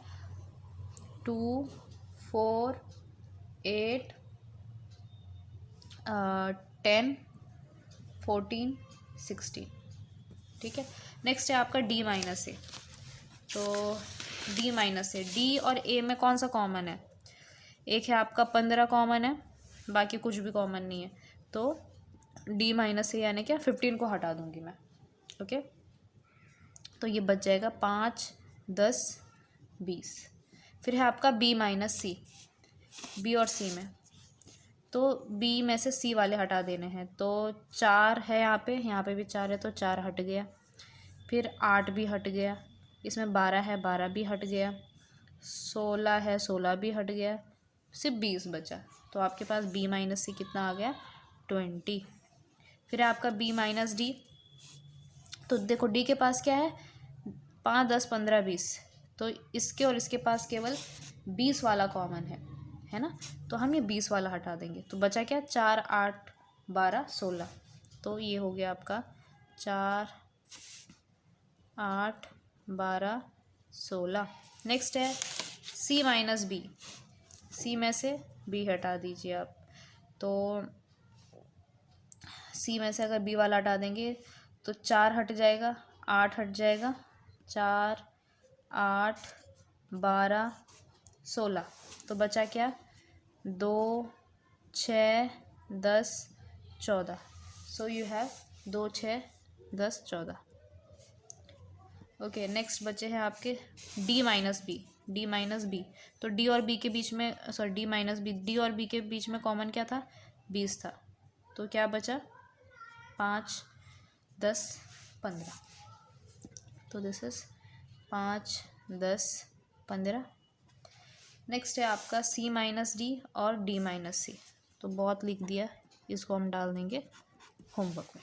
2, 4, 8, 10, 14, 16। ठीक है, नेक्स्ट है आपका d माइनस ए। तो d माइनस ए, d और a में कौन सा कॉमन है? एक है आपका 15 कॉमन है, बाकी कुछ भी कॉमन नहीं है, तो d माइनस ए यानी क्या 15 को हटा दूंगी मैं। ओके, तो ये बच जाएगा 5, 10, 20। फिर है आपका b माइनस सी। b और c में, तो b में से c वाले हटा देने हैं। तो 4 है यहाँ पे भी 4 है, तो 4 हट गया। फिर 8 भी हट गया, इसमें 12 है, 12 भी हट गया। 16 है, 16 भी हट गया, सिर्फ 20 बचा। तो आपके पास b माइनस सी कितना आ गया? 20। फिर है आपका b माइनस डी। तो देखो d के पास क्या है? 5, 10, 15, 20। तो इसके और इसके पास केवल 20 वाला कॉमन है ना, तो हम ये 20 वाला हटा देंगे। तो बचा क्या? 4, 8, 12, 16। तो ये हो गया आपका 4, 8, 12, 16। नेक्स्ट है c माइनस बी। c में से b हटा दीजिए आप। तो c में से अगर b वाला हटा देंगे तो 4 हट जाएगा, 8 हट जाएगा, 4, 8, 12, 16। तो बचा क्या? 2, 6, 10, 14। So you have 2, 6, 10, 14। Okay, next बचे हैं आपके d minus B. d minus B, तो d और b के बीच में, sorry d minus B, d और b के बीच में कॉमन क्या था? 20 था। तो क्या बचा? 5, 10, 15। तो दिस इज 5, 10, 15। नेक्स्ट है आपका c माइनस डी और d माइनस सी। तो बहुत लिख दिया, इसको हम डाल देंगे होमवर्क में।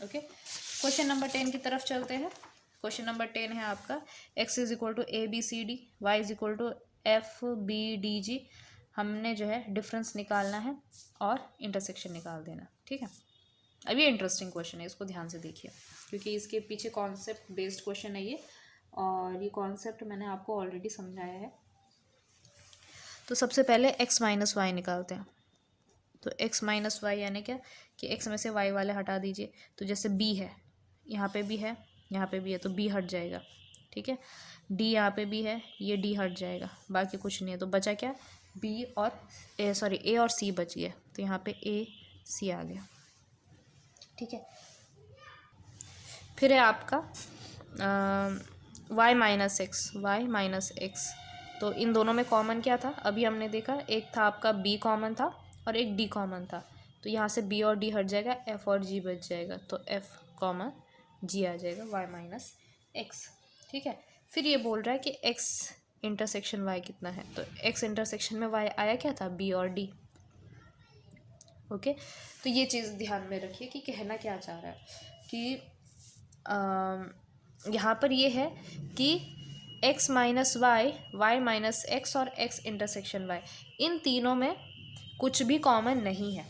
ओके, क्वेश्चन नंबर 10 की तरफ चलते हैं। क्वेश्चन नंबर 10 है आपका x is equal to A B C D, y is equal to F B D G. हमने जो है डिफरेंस निकालना है और इंटरसेक्शन निकाल देना। ठीक है, अब ये इंटरेस्टिंग क्वेश्चन है, इसको ध्यान से देखिए, क्योंकि इसके पीछे कॉन्सेप्ट बेस्ड क्वेश्चन है ये, और ये कॉन्सेप्ट मैंने आपको ऑलरेडी समझाया है। तो सबसे पहले x माइनस वाई निकालते हैं। तो x माइनस वाई यानी क्या कि x में से y वाले हटा दीजिए। तो जैसे b है, यहाँ पे भी है, यहाँ पे भी है, तो b हट जाएगा। ठीक है, d यहाँ पे भी है, ये d हट जाएगा, बाकी कुछ नहीं है। तो बचा क्या? b और a और c बच गया। तो यहाँ पे a c आ गया। ठीक है, फिर है आपका y माइनस एक्स। तो इन दोनों में कॉमन क्या था? अभी हमने देखा, एक था आपका b कॉमन था और एक d कॉमन था। तो यहाँ से b और d हट जाएगा, f और g बच जाएगा। तो f कॉमन g आ जाएगा, y माइनस एक्स। ठीक है, फिर ये बोल रहा है कि x इंटरसेक्शन y कितना है। तो x इंटरसेक्शन में y आया क्या था? b और d। ओके, तो ये चीज़ ध्यान में रखिए कि कहना क्या चाह रहा है कि यहाँ पर ये है कि x minus y minus x और x इंटरसेक्शन y, इन तीनों में कुछ भी कॉमन नहीं है।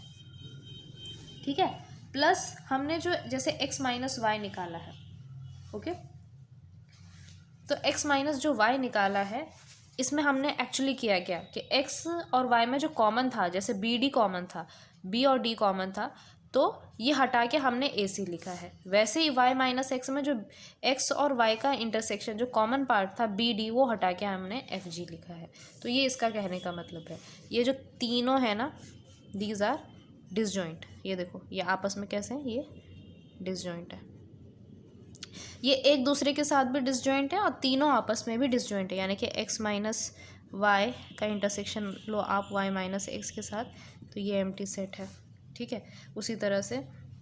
ठीक है, प्लस हमने जो जैसे x माइनस वाई निकाला है, ओके, तो x माइनस जो y निकाला है, इसमें हमने एक्चुअली किया क्या कि x और y में जो कॉमन था, जैसे बी डी कॉमन था, b और d कॉमन था, तो ये हटा के हमने ए सी लिखा है। वैसे ही y माइनस एक्स में जो x और y का इंटरसेक्शन जो कॉमन पार्ट था बी डी, वो हटा के हमने एफ जी लिखा है। तो ये इसका कहने का मतलब है। ये जो तीनों है ना, दीज आर डिसजॉइंट। ये देखो, ये आपस में कैसे हैं, ये डिसजॉइंट है। ये एक दूसरे के साथ भी डिसजॉइंट है और तीनों आपस में भी डिसजॉइंट है। यानी कि x माइनस वाई का इंटरसेक्शन लो आप y माइनस एक्स के साथ, तो ये एम्प्टी सेट है। ठीक है, उसी तरह से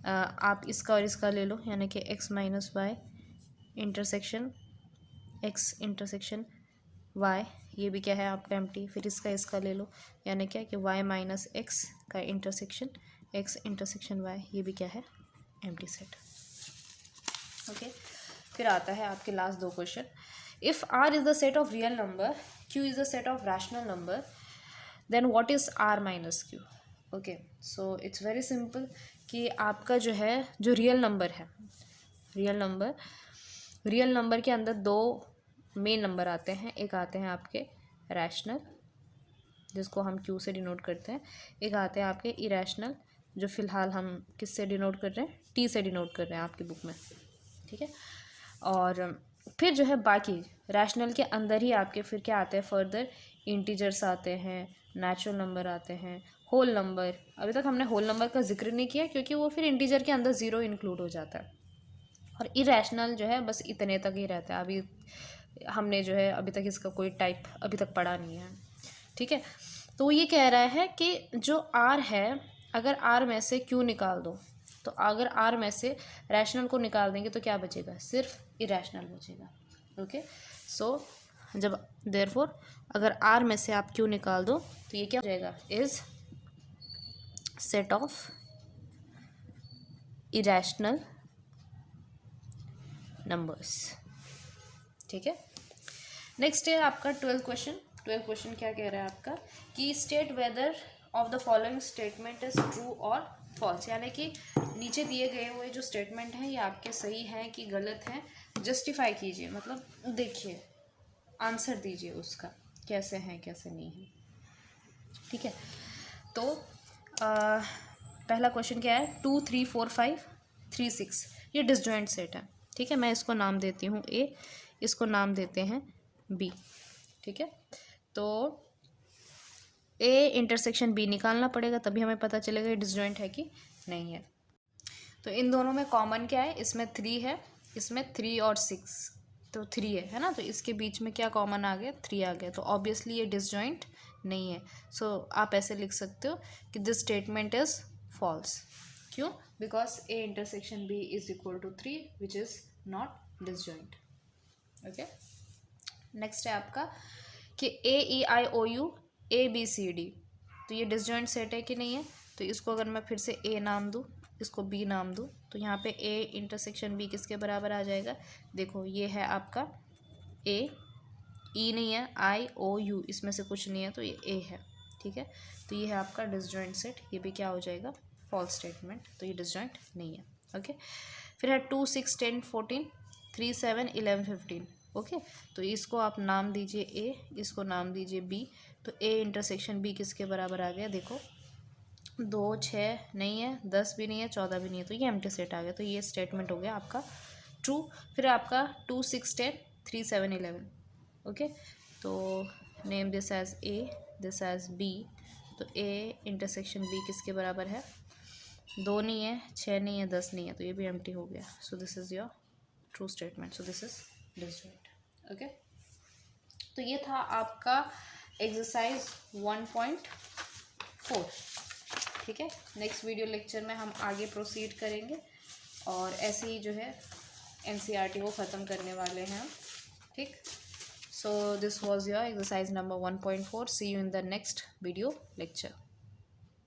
आप इसका और इसका ले लो, यानी कि x minus y intersection x intersection y, ये भी क्या है आपका एम्प्टी। फिर इसका ले लो, यानी क्या कि y माइनस एक्स का इंटरसेक्शन x इंटरसेक्शन y, ये भी क्या है, एम्प्टी सेट। ओके, फिर आता है आपके लास्ट दो question. If r is the set of real number, q is the set of rational number, then what is r minus q। Okay, so it's very simple कि आपका जो है, जो रियल नंबर है, रियल नंबर के अंदर दो main number आते हैं। एक आते हैं आपके रैशनल, जिसको हम q से डिनोट करते हैं। एक आते हैं आपके इरैशनल, जो फ़िलहाल हम किससे डिनोट कर रहे हैं, t से डिनोट कर रहे हैं आपकी बुक में। ठीक है, और फिर जो है बाकी रैशनल के अंदर ही आपके फिर क्या आते हैं, फर्दर इंटीजर्स आते हैं, नेचुरल नंबर आते हैं, होल नंबर। अभी तक हमने होल नंबर का जिक्र नहीं किया क्योंकि वो फिर इंटीजर के अंदर ज़ीरो इंक्लूड हो जाता है। और इरैशनल जो है बस इतने तक ही रहता है। अभी हमने जो है अभी तक इसका कोई टाइप अभी तक पढ़ा नहीं है। ठीक है, तो वो ये कह रहा है कि जो आर है, अगर आर में से क्यू निकाल दो, तो अगर आर में से रैशनल को निकाल देंगे तो क्या बचेगा, सिर्फ इरैशनल बचेगा। ओके, सो जब देयरफॉर अगर आर में से आप क्यू निकाल दो तो ये क्या हो जाएगा, is set of irrational numbers. ठीक है, नेक्स्ट है आपका 12th क्वेश्चन। 12th क्वेश्चन क्या कह रहा है आपका कि state whether of the following statement is true और फॉल्स। यानी कि नीचे दिए गए हुए जो स्टेटमेंट हैं ये आपके सही हैं कि गलत हैं, जस्टिफाई कीजिए, मतलब देखिए, आंसर दीजिए उसका, कैसे हैं कैसे नहीं है। ठीक है, तो पहला क्वेश्चन क्या है, 2 3 4 5 3 6, ये डिसजॉइंट सेट है। ठीक है, मैं इसको नाम देती हूँ ए, इसको नाम देते हैं बी। ठीक है, तो ए इंटरसेक्शन बी निकालना पड़ेगा, तभी हमें पता चलेगा ये डिसजॉइंट है कि नहीं है। तो इन दोनों में कॉमन क्या है, इसमें 3 है, इसमें 3 और 6, तो 3 है ना, तो इसके बीच में क्या कॉमन आ गया, 3 आ गया, तो ऑब्वियसली ये डिसजॉइंट नहीं है। सो आप ऐसे लिख सकते हो कि दिस स्टेटमेंट इज फॉल्स। क्यों, because A intersection B is equal to 3 which is not disjoint. Okay, next है आपका कि A E I O U A B C D, तो ये डिसजॉइंट सेट है कि नहीं है। तो इसको अगर मैं फिर से ए नाम दूँ, इसको बी नाम दूँ, तो यहाँ पे ए इंटरसेक्शन बी किसके बराबर आ जाएगा, देखो ये है आपका ए, ई नहीं है, आई ओ यू इसमें से कुछ नहीं है, तो ये ए है। ठीक है, तो ये है आपका डिसजॉइंट सेट, ये भी क्या हो जाएगा, फॉल्स स्टेटमेंट, तो ये डिसजॉइंट नहीं है। ओके, फिर है 2 6 10 14 3 7 11 15। ओके, तो इसको आप नाम दीजिए ए, इसको नाम दीजिए बी, तो ए इंटरसेक्शन बी किसके बराबर आ गया, देखो 2 6 नहीं है, 10 भी नहीं है, 14 भी नहीं है, तो ये एम्प्टी सेट आ गया, तो ये स्टेटमेंट हो गया आपका ट्रू। फिर आपका 2 6 10 3 7 11। ओके, तो name this as A, this as B, तो ए इंटरसेक्शन बी किसके बराबर है, 2 नहीं है, 6 नहीं है, 10 नहीं है, तो ये भी एम्प्टी हो गया। So this is your true statement, so this is disjoint. Okay, तो ये था आपका एक्सरसाइज 1.4। ठीक है, नेक्स्ट वीडियो लेक्चर में हम आगे प्रोसीड करेंगे और ऐसे ही जो है एनसीईआरटी को ख़त्म करने वाले हैं हम। ठीक, so this was your exercise number 1.4। See you in the next video lecture.